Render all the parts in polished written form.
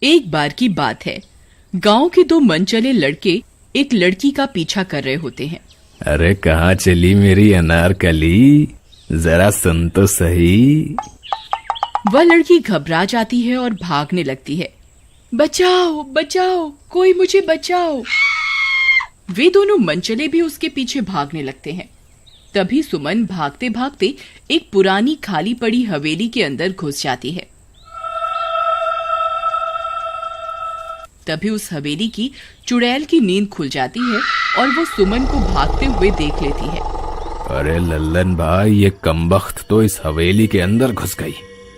एक बार की बात है, गांव के दो मनचले लड़के एक लड़की का पीछा कर रहे होते हैं। अरे कहाँ चली मेरी अनारकली, जरा सुन तो सही। वह लड़की घबरा जाती है और भागने लगती है। बचाओ बचाओ, कोई मुझे बचाओ। वे दोनों मनचले भी उसके पीछे भागने लगते हैं। तभी सुमन भागते भागते एक पुरानी खाली पड़ी हवेली के अंदर घुस जाती है। तभी उस हवेली की चुड़ैल की नींद खुल जाती है और वो सुमन को भागते हुए देख लेती है। अरे लल्लन भाई, ये कमबख्त तो इस हवेली के अंदर घुस गई,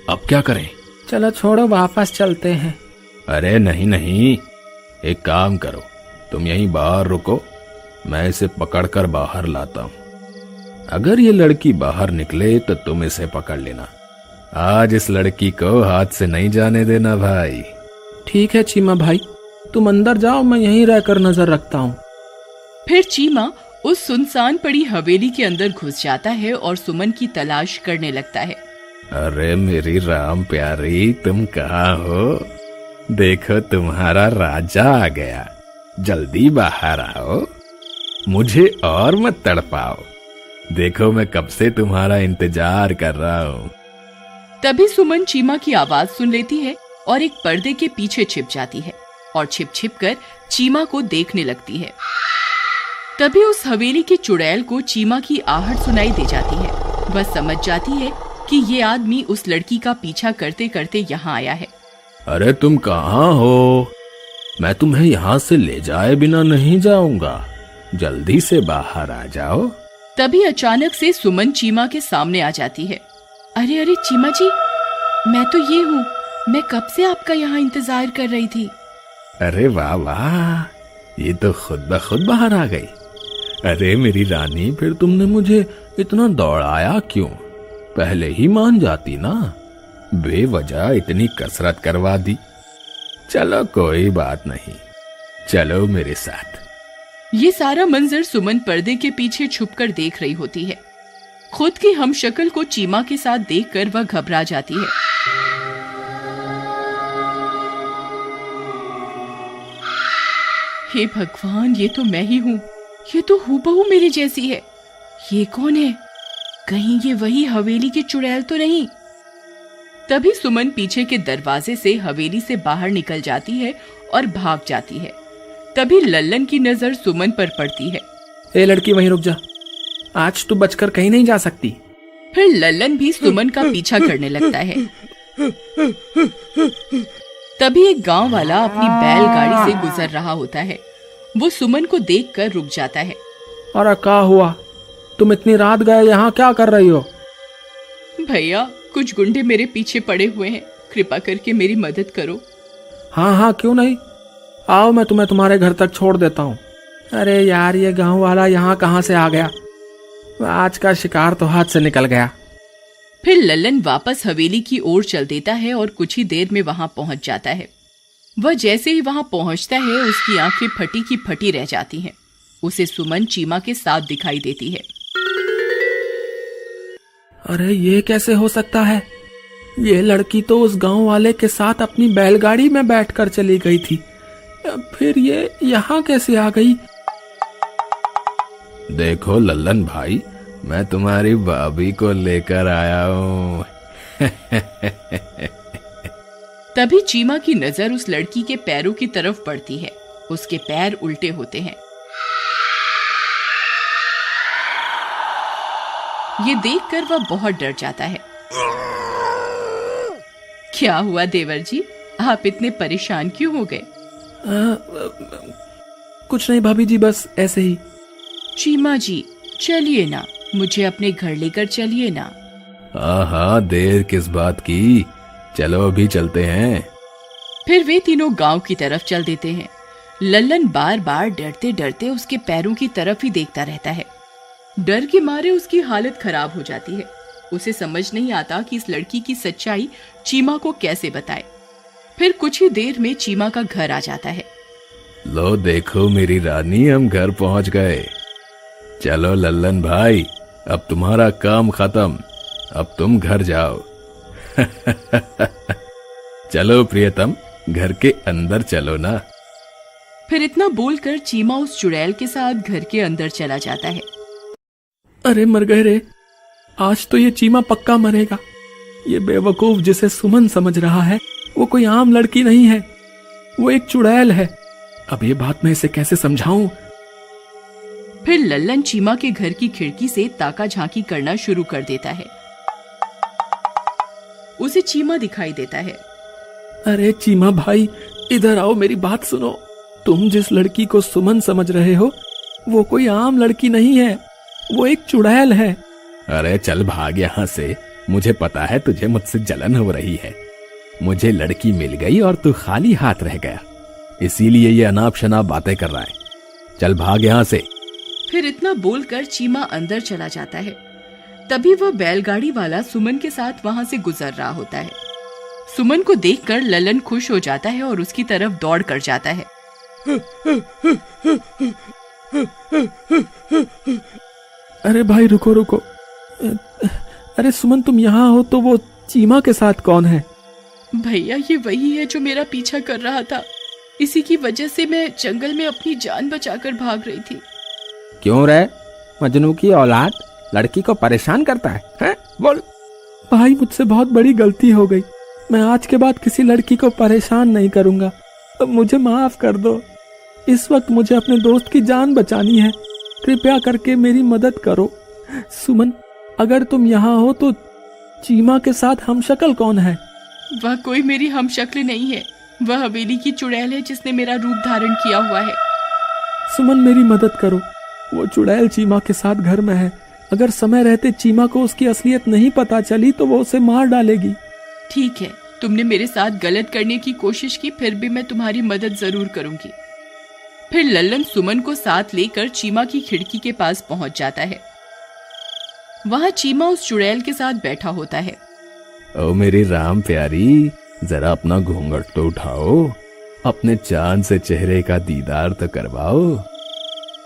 अब क्या करें? चलो छोड़ो, वापस चलते हैं। अरे नहीं नहीं, एक काम करो, तुम यहीं बाहर रुको, मैं इसे पकड़कर बाहर लाता हूँ। अगर ये लड़की बाहर निकले तो तुम इसे पकड़ लेना। आज इस लड़की को हाथ से नहीं जाने देना भाई। ठीक है चीमा भाई, तुम अंदर जाओ, मैं यहीं रहकर नजर रखता हूँ। फिर चीमा उस सुनसान पड़ी हवेली के अंदर घुस जाता है और सुमन की तलाश करने लगता है। अरे मेरी राम प्यारी, तुम कहाँ हो? देखो तुम्हारा राजा आ गया, जल्दी बाहर आओ, मुझे और मत तड़पाओ। देखो मैं कब से तुम्हारा इंतजार कर रहा हूँ। तभी सुमन चीमा की आवाज सुन लेती है और एक पर्दे के पीछे छिप जाती है और छिप छिप कर चीमा को देखने लगती है। तभी उस हवेली की चुड़ैल को चीमा की आहट सुनाई दे जाती है। वह समझ जाती है कि ये आदमी उस लड़की का पीछा करते करते यहाँ आया है। अरे तुम कहाँ हो? मैं तुम्हें यहाँ से ले जाए बिना नहीं जाऊंगा, जल्दी से बाहर आ जाओ। तभी अचानक से सुमन चीमा के सामने आ जाती है। अरे अरे चीमा जी, मैं तो ये हूँ, मैं कब से आपका यहाँ इंतजार कर रही थी। अरे वाह वाह, ये तो खुद ब खुद बाहर आ गई। अरे मेरी रानी, फिर तुमने मुझे इतना दौड़ाया क्यों? पहले ही मान जाती ना, बेवजह इतनी कसरत करवा दी। चलो कोई बात नहीं, चलो मेरे साथ। ये सारा मंजर सुमन पर्दे के पीछे छुपकर देख रही होती है। खुद की हमशक्ल को चीमा के साथ देखकर वह घबरा जाती है। हे भगवान, ये तो मैं ही हूँ, ये तो हूबहू मेरी जैसी है। ये कौन है? कहीं ये वही हवेली की चुड़ैल तो नहीं? तभी सुमन पीछे के दरवाजे से हवेली से बाहर निकल जाती है और भाग जाती है। तभी लल्लन की नजर सुमन पर पड़ती है। ए लड़की, वहीं रुक जा, आज तू बचकर कहीं नहीं जा सकती। फिर लल्लन भी सुमन का पीछा करने लगता है। तभी एक गांव वाला अपनी बैलगाड़ी से गुजर रहा होता है। वो सुमन को देखकर रुक जाता है। और क्या हुआ? तुम इतनी रात गए यहाँ क्या कर रही हो? भैया, कुछ गुंडे मेरे पीछे पड़े हुए हैं, कृपा करके मेरी मदद करो। हाँ हाँ, क्यों नहीं, आओ, मैं तुम्हें तुम्हारे घर तक छोड़ देता हूँ। अरे यार, ये गांव वाला यहाँ कहाँ से आ गया? आज का शिकार तो हाथ से निकल गया। फिर लल्लन वापस हवेली की ओर चल देता है और कुछ ही देर में वहां पहुंच जाता है। वह जैसे ही वहां पहुंचता है, उसकी आंखें फटी की फटी रह जाती हैं। उसे सुमन चीमा के साथ दिखाई देती है। अरे ये कैसे हो सकता है? ये लड़की तो उस गांव वाले के साथ अपनी बैलगाड़ी में बैठकर चली गई थी, फिर ये यहाँ कैसे आ गई? देखो लल्लन भाई, मैं तुम्हारी भाभी को लेकर आया हूँ। तभी चीमा की नजर उस लड़की के पैरों की तरफ पड़ती है। उसके पैर उल्टे होते हैं। ये देखकर वह बहुत डर जाता है। क्या हुआ देवर जी, आप इतने परेशान क्यों हो गए? कुछ नहीं भाभी जी, बस ऐसे ही। चीमा जी, चलिए ना, मुझे अपने घर लेकर चलिए ना। हाँ, देर किस बात की, चलो अभी चलते हैं। फिर वे तीनों गांव की तरफ चल देते हैं। लल्लन बार बार डरते डरते उसके पैरों की तरफ ही देखता रहता है। डर के मारे उसकी हालत खराब हो जाती है। उसे समझ नहीं आता कि इस लड़की की सच्चाई चीमा को कैसे बताए। फिर कुछ ही देर में चीमा का घर आ जाता है। लो देखो मेरी रानी, हम घर पहुंच गए। चलो लल्लन भाई, अब तुम्हारा काम खत्म, अब तुम घर जाओ। चलो प्रियतम, घर के अंदर चलो ना। फिर इतना बोलकर चीमा उस चुड़ैल के साथ घर के अंदर चला जाता है। अरे मर गए रे, आज तो ये चीमा पक्का मरेगा। ये बेवकूफ जिसे सुमन समझ रहा है वो कोई आम लड़की नहीं है, वो एक चुड़ैल है। अब ये बात मैं इसे कैसे समझाऊं? फिर लल्लन चीमा के घर की खिड़की से ताका झांकी करना शुरू कर देता है। उसे चीमा दिखाई देता है। अरे चीमा भाई, इधर आओ, मेरी बात सुनो। तुम जिस लड़की को सुमन समझ रहे हो वो कोई आम लड़की नहीं है, वो एक चुड़ैल है। अरे चल भाग यहाँ से, मुझे पता है तुझे मुझसे जलन हो रही है। मुझे लड़की मिल गई और तू खाली हाथ रह गया, इसीलिए ये अनाप शनाप बातें कर रहा है। चल भाग यहाँ से। फिर इतना बोलकर चीमा अंदर चला जाता है। तभी वह बैलगाड़ी वाला सुमन के साथ वहां से गुजर रहा होता है। सुमन को देखकर ललन खुश हो जाता है और उसकी तरफ दौड़ कर जाता है। अरे भाई रुको रुको, अरे सुमन तुम यहाँ हो तो वो चीमा के साथ कौन है? भैया ये वही है जो मेरा पीछा कर रहा था, इसी की वजह से मैं जंगल में अपनी जान बचाकर भाग रही थी। क्यों रे, मजनू की औलाद लड़की को परेशान करता है? बोल। भाई मुझसे बहुत बड़ी गलती हो गई, मैं आज के बाद किसी लड़की को परेशान नहीं करूंगा, अब मुझे माफ कर दो। इस वक्त मुझे अपने दोस्त की जान बचानी है, कृपया करके मेरी मदद करो। सुमन, अगर तुम यहाँ हो तो चीमा के साथ हमशक्ल कौन है? वह कोई मेरी हमशक्ल नहीं है, वह हवेली की चुड़ैल है जिसने मेरा रूप धारण किया हुआ है। सुमन मेरी मदद करो, वो चुड़ैल चीमा के साथ घर में है। अगर समय रहते चीमा को उसकी असलियत नहीं पता चली तो वो उसे मार डालेगी। ठीक है, तुमने मेरे साथ गलत करने की कोशिश की, फिर भी मैं तुम्हारी मदद जरूर करूंगी। फिर लल्लन सुमन को साथ लेकर चीमा की खिड़की के पास पहुंच जाता है। वहां चीमा उस चुड़ैल के साथ बैठा होता है। ओ मेरी राम प्यारी, जरा अपना घूंघट तो उठाओ, अपने चांद से चेहरे का दीदार तो करवाओ।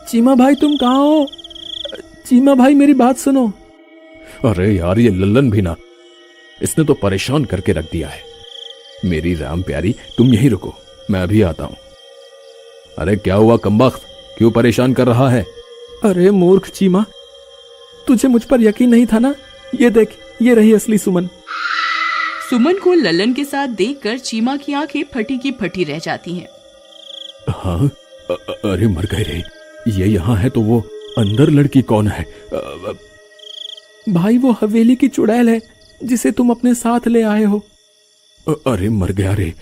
चीमा भाई तुम कहाँ हो? चीमा भाई मेरी बात सुनो। अरे यार ये लल्लन भी ना, इसने तो परेशान करके रख दिया है। मेरी राम प्यारी तुम यहीं रुको, मैं अभी आता हूं। अरे क्या हुआ कमबख्त, क्यों परेशान कर रहा है? अरे मूर्ख चीमा, तुझे मुझ पर यकीन नहीं था ना? ये देख, ये रही असली सुमन। सुमन को लल्लन के साथ देखकर चीमा की आंखें फटी की फटी रह जाती हैं। हाँ, अरे मर गए रे, ये यहाँ है तो वो अंदर लड़की कौन है? भाई वो हवेली की चुड़ैल है जिसे तुम अपने साथ ले आए हो। अरे मर गया रे,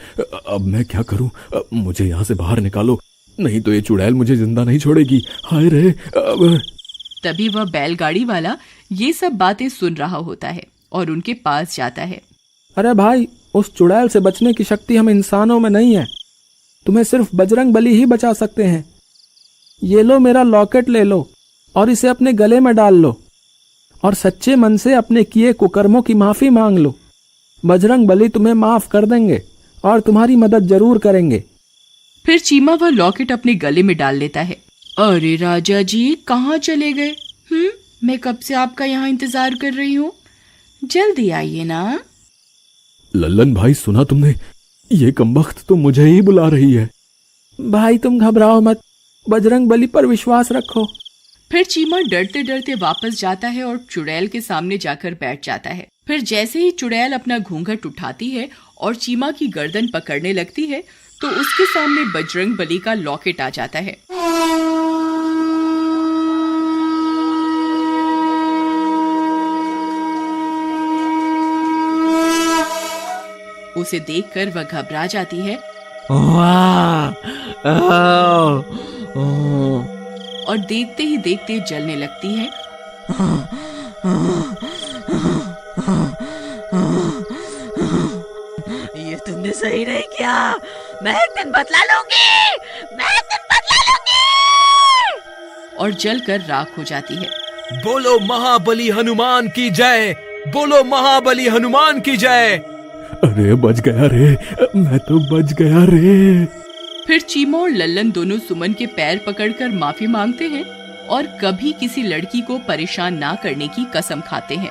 अब मैं क्या करूं? मुझे यहाँ से बाहर निकालो, नहीं तो ये चुड़ैल मुझे जिंदा नहीं छोड़ेगी। हाय रे। तभी वह बैलगाड़ी वाला ये सब बातें सुन रहा होता है और उनके पास जाता है। अरे भाई, उस चुड़ैल से बचने की शक्ति हम इंसानों में नहीं है, तुम्हें सिर्फ बजरंग बली ही बचा सकते हैं। ये लो मेरा लॉकेट ले लो और इसे अपने गले में डाल लो और सच्चे मन से अपने किए कुकर्मों की माफी मांग लो। बजरंग बली तुम्हें माफ कर देंगे और तुम्हारी मदद जरूर करेंगे। फिर चीमा वह लॉकेट अपने गले में डाल लेता है। अरे राजा जी कहाँ चले गए? मैं कब से आपका यहाँ इंतजार कर रही हूँ, जल्दी आइए ना। लल्लन भाई सुना तुमने, ये कमबख्त तो मुझे ही बुला रही है। भाई तुम घबराओ मत, बजरंग बली पर विश्वास रखो। फिर चीमा डरते डरते वापस जाता है और चुड़ैल के सामने जाकर बैठ जाता है। फिर जैसे ही चुड़ैल अपना घूंघट उठाती है और चीमा की गर्दन पकड़ने लगती है तो उसके सामने बजरंग बली का लॉकेट आ जाता है। उसे देखकर वह घबरा जाती है और देखते ही देखते जलने लगती है। ये तुमने सही नहीं किया, मैं एक दिन बदला लूंगी, मैं एक दिन बदला लूंगी। और जलकर राख हो जाती है। बोलो महाबली हनुमान की जय, बोलो महाबली हनुमान की जय। अरे बच गया रे, मैं तो बच गया रे। फिर चीमा और लल्लन दोनों सुमन के पैर पकड़कर माफी मांगते हैं और कभी किसी लड़की को परेशान ना करने की कसम खाते हैं।